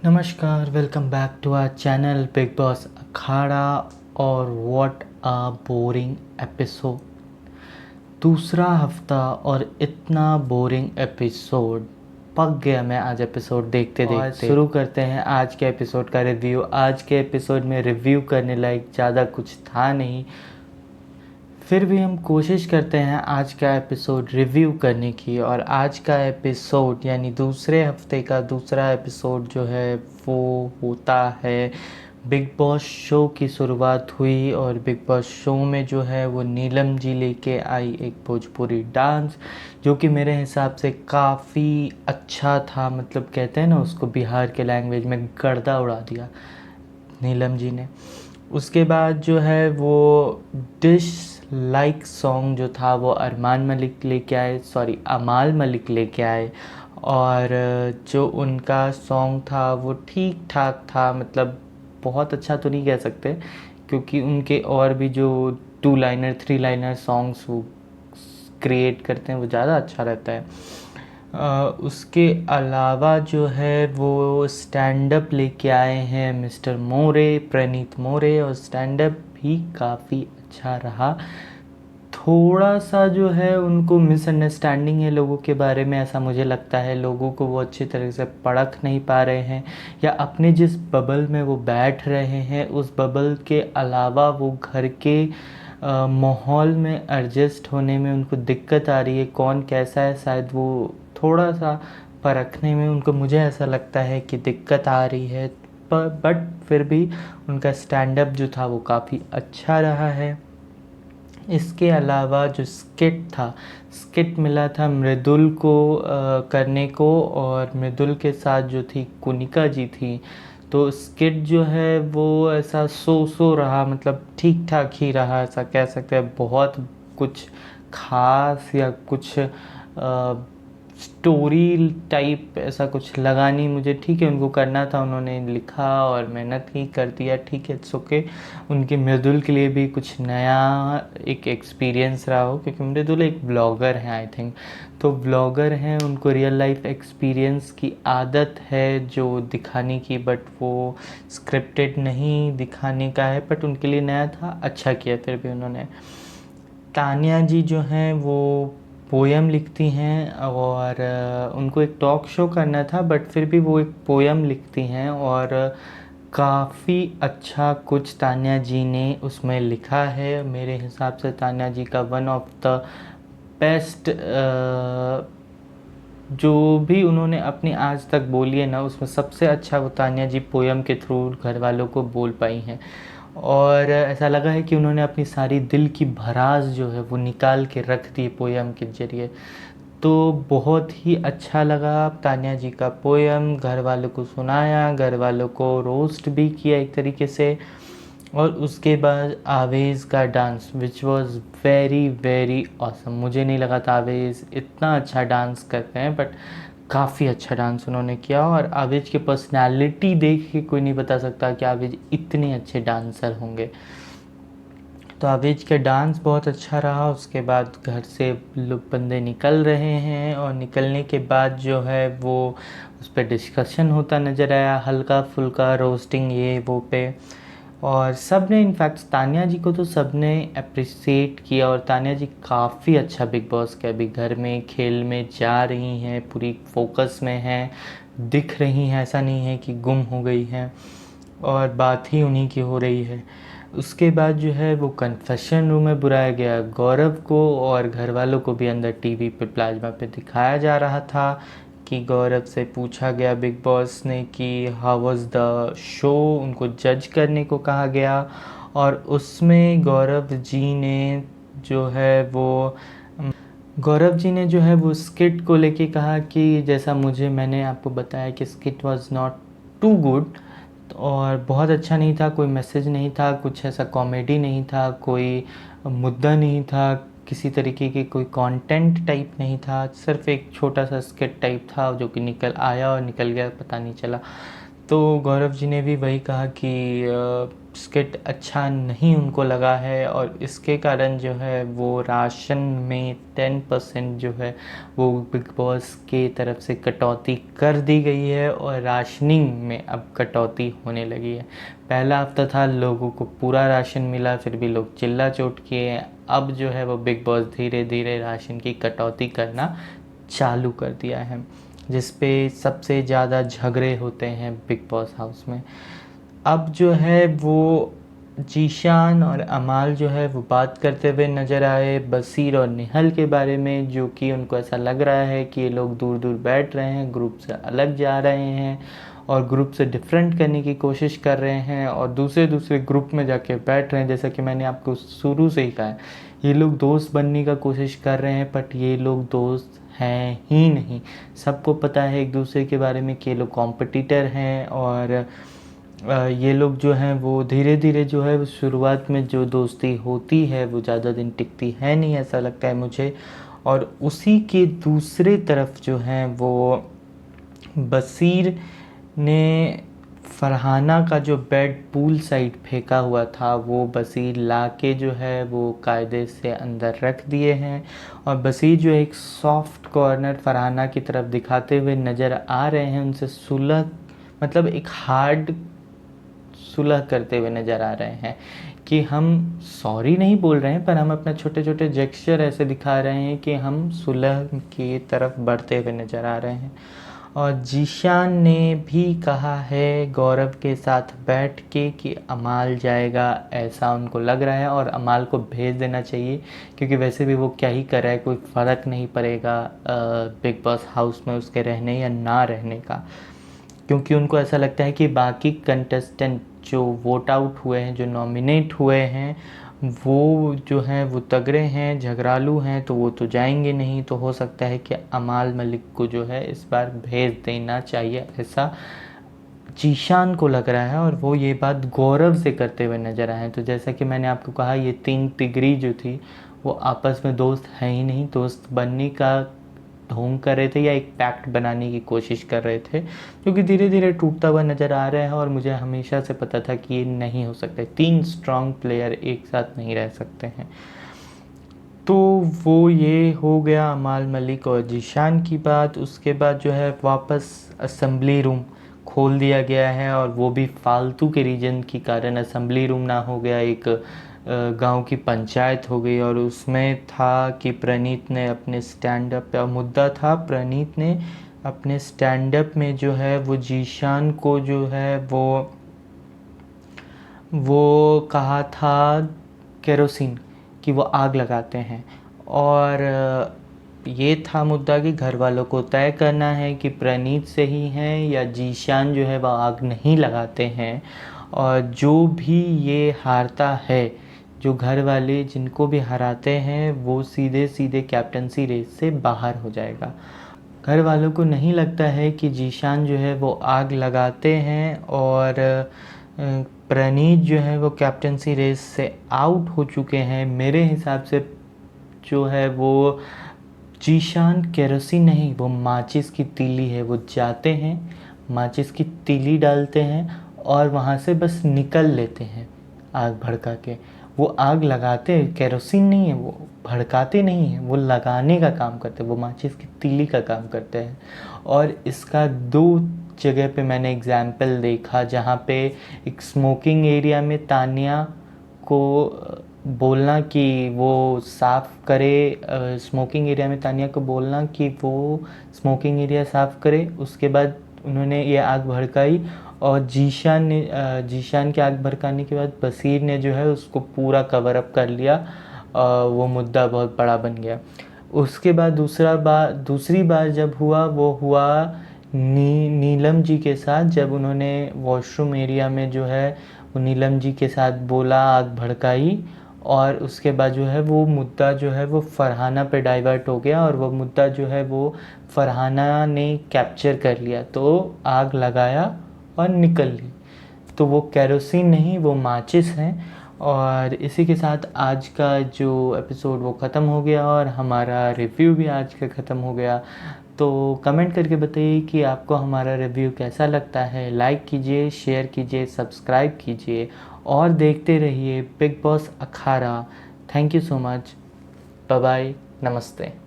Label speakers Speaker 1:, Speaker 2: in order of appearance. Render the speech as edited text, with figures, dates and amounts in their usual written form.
Speaker 1: नमस्कार, welcome back to our channel Bigg Boss अखाड़ा। और व्हाट अ बोरिंग एपिसोड। दूसरा हफ्ता और इतना बोरिंग एपिसोड। पक गया मैं आज एपिसोड देखते देखते। शुरू करते हैं आज के एपिसोड का रिव्यू। आज के एपिसोड में रिव्यू करने लायक ज़्यादा कुछ था नहीं, फिर भी हम कोशिश करते हैं आज का एपिसोड रिव्यू करने की। और आज का एपिसोड यानी दूसरे हफ्ते का दूसरा एपिसोड जो है वो होता है, बिग बॉस शो की शुरुआत हुई और बिग बॉस शो में जो है वो नीलम जी लेके आई एक भोजपुरी डांस, जो कि मेरे हिसाब से काफ़ी अच्छा था। मतलब कहते हैं ना उसको बिहार के लैंग्वेज में गर्दा उड़ा दिया नीलम जी ने। उसके बाद जो है वो डिश लाइक सॉन्ग जो था वो अरमान मलिक लेके आए, सॉरी अमाल मलिक लेके आए। और जो उनका सॉन्ग था वो ठीक ठाक था, मतलब बहुत अच्छा तो नहीं कह सकते क्योंकि उनके और भी जो 2 लाइनर 3 लाइनर सॉन्ग्स वो क्रिएट करते हैं वो ज़्यादा अच्छा रहता है। उसके अलावा जो है वो स्टैंड अप लेके आए हैं मिस्टर मोरे, प्रणीत मोरे, और स्टैंड अप भी काफ़ी अच्छा रहा। थोड़ा सा जो है उनको मिसअंडरस्टैंडिंग है लोगों के बारे में, ऐसा मुझे लगता है। लोगों को वो अच्छी तरह से परख नहीं पा रहे हैं, या अपने जिस बबल में वो बैठ रहे हैं उस बबल के अलावा वो घर के माहौल में एडजस्ट होने में उनको दिक्कत आ रही है। कौन कैसा है, शायद वो थोड़ा सा परखने में उनको, मुझे ऐसा लगता है कि दिक्कत आ रही है। पर बट फिर भी उनका स्टैंड अप जो था वो काफ़ी अच्छा रहा है। इसके अलावा जो स्किट मिला था मृदुल को करने को, और मृदुल के साथ जो थी कुनिका जी थी। तो स्किट जो है वो ऐसा सो रहा, मतलब ठीक ठाक ही रहा, ऐसा कह सकते हैं। बहुत कुछ खास या कुछ स्टोरी टाइप ऐसा कुछ लगा नहीं मुझे। ठीक है, उनको करना था, उन्होंने लिखा और मेहनत ही कर दिया, ठीक है, इट्स ओके। उनके मृदुल के लिए भी कुछ नया एक एक्सपीरियंस रहा हो, क्योंकि मृदुल एक ब्लॉगर हैं आई थिंक। तो ब्लॉगर हैं, उनको रियल लाइफ एक्सपीरियंस की आदत है जो दिखाने की, बट वो स्क्रिप्टेड नहीं दिखाने का है। बट उनके लिए नया था, अच्छा किया फिर भी उन्होंने। तान्या जी जो हैं वो पोयम लिखती हैं, और उनको एक टॉक शो करना था, बट फिर भी वो एक पोयम लिखती हैं। और काफ़ी अच्छा कुछ तान्या जी ने उसमें लिखा है। मेरे हिसाब से तान्या जी का वन ऑफ द बेस्ट जो भी उन्होंने अपनी आज तक बोली है ना, उसमें सबसे अच्छा वो तान्या जी पोयम के थ्रू घर वालों को बोल पाई हैं। और ऐसा लगा है कि उन्होंने अपनी सारी दिल की भरास जो है वो निकाल के रख दी पोयम के ज़रिए। तो बहुत ही अच्छा लगा तान्या जी का पोयम, घर वालों को सुनाया, घर वालों को रोस्ट भी किया एक तरीके से। और उसके बाद आवेज़ का dance which was very very awesome. मुझे नहीं लगा था आवेज़ इतना अच्छा डांस करते हैं, बट काफ़ी अच्छा डांस उन्होंने किया। और आवेज़ की पर्सनालिटी देख के कोई नहीं बता सकता कि आवेज़ इतने अच्छे डांसर होंगे। तो आवेज का डांस बहुत अच्छा रहा। उसके बाद घर से लोग बंदे निकल रहे हैं, और निकलने के बाद जो है वो उस पर डिस्कशन होता नज़र आया, हल्का फुल्का रोस्टिंग ये वो पे। और सब ने इनफैक्ट तान्या जी को तो सब ने अप्रिसिएट किया, और तान्या जी काफ़ी अच्छा बिग बॉस के अभी घर में खेल में जा रही हैं, पूरी फोकस में हैं, दिख रही हैं, ऐसा नहीं है कि गुम हो गई हैं, और बात ही उन्हीं की हो रही है। उसके बाद जो है वो कन्फेशन रूम में बुलाया गया गौरव को, और घर वालों को भी अंदर टीवी पे प्लाज्मा पे दिखाया जा रहा था कि गौरव से पूछा गया बिग बॉस ने कि हाउ वाज द शो, उनको जज करने को कहा गया। और उसमें गौरव जी ने जो है वो स्किट को लेके कहा कि जैसा मैंने आपको बताया कि skit was not too good, और बहुत अच्छा नहीं था, कोई मैसेज नहीं था, कुछ ऐसा कॉमेडी नहीं था, कोई मुद्दा नहीं था, किसी तरीके की कोई कंटेंट टाइप नहीं था, सिर्फ एक छोटा सा स्किट टाइप था जो कि निकल आया और निकल गया, पता नहीं चला। तो गौरव जी ने भी वही कहा कि स्किट अच्छा नहीं उनको लगा है और इसके कारण जो है वो राशन में 10% जो है वो बिग बॉस के तरफ से कटौती कर दी गई है और राशनिंग में अब कटौती होने लगी है। पहला हफ्ता था लोगों को पूरा राशन मिला, फिर भी लोग चिल्ला चोट किए। अब जो है वो बिग बॉस धीरे धीरे राशन की कटौती करना चालू कर दिया है, जिस पे सबसे ज़्यादा झगड़े होते हैं बिग बॉस हाउस में। अब जो है वो जीशान और अमाल जो है वो बात करते हुए नज़र आए बसीर और निहल के बारे में, जो कि उनको ऐसा लग रहा है कि ये लोग दूर दूर बैठ रहे हैं, ग्रुप से अलग जा रहे हैं और ग्रुप से डिफरेंट करने की कोशिश कर रहे हैं और दूसरे दूसरे ग्रुप में जाके बैठ रहे हैं। जैसा कि मैंने आपको शुरू से ही कहा है, ये लोग दोस्त बनने का कोशिश कर रहे हैं, बट ये लोग दोस्त हैं ही नहीं। सबको पता है एक दूसरे के बारे में कि ये लोग कॉम्पिटिटर हैं और ये लोग जो हैं वो धीरे धीरे जो है शुरुआत में जो दोस्ती होती है वो ज़्यादा दिन टिकती है नहीं, ऐसा लगता है मुझे। और उसी के दूसरे तरफ जो हैं वो बसीर ने फरहाना का जो बेड पूल साइड फेंका हुआ था वो बसीर ला के जो है वो कायदे से अंदर रख दिए हैं और बसीर जो एक सॉफ्ट कॉर्नर फरहाना की तरफ दिखाते हुए नज़र आ रहे हैं, उनसे सुलह मतलब एक हार्ड सुलह करते हुए नज़र आ रहे हैं कि हम सॉरी नहीं बोल रहे हैं, पर हम अपने छोटे छोटे जेस्चर ऐसे दिखा रहे हैं कि हम सुलह की तरफ बढ़ते हुए नज़र आ रहे हैं। और जीशान ने भी कहा है गौरव के साथ बैठ के कि अमाल जाएगा, ऐसा उनको लग रहा है और अमाल को भेज देना चाहिए, क्योंकि वैसे भी वो क्या ही कर रहा है, कोई फ़र्क नहीं पड़ेगा बिग बॉस हाउस में उसके रहने या ना रहने का। क्योंकि उनको ऐसा लगता है कि बाकी कंटेस्टेंट जो वोट आउट हुए हैं, जो नॉमिनेट हुए हैं, वो जो हैं वो तगड़े हैं, झगड़ालू हैं, तो वो तो जाएंगे नहीं। तो हो सकता है कि अमाल मलिक को जो है इस बार भेज देना चाहिए, ऐसा जीशान को लग रहा है और वो ये बात गौरव से करते हुए नज़र आए। तो जैसा कि मैंने आपको कहा, ये 3 तिगड़ी जो थी वो आपस में दोस्त हैं ही नहीं, दोस्त बनने का ढोंग कर रहे थे या एक पैक्ट बनाने की कोशिश कर रहे थे, जो कि धीरे धीरे टूटता हुआ नज़र आ रहा है। और मुझे हमेशा से पता था कि ये नहीं हो सकता, 3 स्ट्रॉन्ग प्लेयर एक साथ नहीं रह सकते हैं। तो वो ये हो गया अमाल मलिक और जीशान की बात। उसके बाद जो है वापस असेंबली रूम खोल दिया गया है और वो भी फालतू के रीजन के कारण असेंबली रूम ना हो गया, एक गांव की पंचायत हो गई। और उसमें था कि प्रणीत ने अपने स्टैंड अप का मुद्दा था, प्रणीत ने अपने स्टैंड अप में जो है वो जीशान को जो है वो कहा था केरोसिन, कि वो आग लगाते हैं। और ये था मुद्दा कि घर वालों को तय करना है कि प्रणीत से ही हैं या जीशान जो है वह आग नहीं लगाते हैं। और जो भी ये हारता है, जो घर वाले जिनको भी हराते हैं, वो सीधे सीधे कैप्टनसी रेस से बाहर हो जाएगा। घर वालों को नहीं लगता है कि जीशान जो है वो आग लगाते हैं और प्रणीत जो है वो कैप्टनसी रेस से आउट हो चुके हैं। मेरे हिसाब से जो है वो जीशान केरोसिन नहीं, वो माचिस की तीली है। वो जाते हैं, माचिस की तीली डालते हैं और वहाँ से बस निकल लेते हैं आग भड़का के। वो आग लगाते हैं, केरोसिन नहीं है, वो भड़काते नहीं हैं, वो लगाने का काम करते हैं, वो माचिस की तीली का काम करते हैं। और इसका 2 जगह पे मैंने एग्जाम्पल देखा, जहाँ पे एक स्मोकिंग एरिया में तानिया को बोलना कि वो साफ़ करे, स्मोकिंग एरिया में तानिया को बोलना कि वो स्मोकिंग एरिया साफ़ करे। उसके बाद उन्होंने ये आग भड़काई और जीशान के आग भड़काने के बाद बसीर ने जो है उसको पूरा कवर अप कर लिया। वो मुद्दा बहुत बड़ा बन गया। उसके बाद दूसरी बार जब हुआ, वो हुआ नीलम जी के साथ, जब उन्होंने वॉशरूम एरिया में जो है वो नीलम जी के साथ बोला, आग भड़काई। और उसके बाद जो है वो मुद्दा जो है वो फरहाना पे डाइवर्ट हो गया और वो मुद्दा जो है वो फरहाना ने कैप्चर कर लिया, तो आग लगाया और निकल ली। तो वो केरोसिन नहीं, वो माचिस हैं। और इसी के साथ आज का जो एपिसोड वो ख़त्म हो गया और हमारा रिव्यू भी आज का ख़त्म हो गया। तो कमेंट करके बताइए कि आपको हमारा रिव्यू कैसा लगता है। लाइक कीजिए, शेयर कीजिए, सब्सक्राइब कीजिए और देखते रहिए Bigg Boss Akhada. Thank you so much. Bye bye, नमस्ते।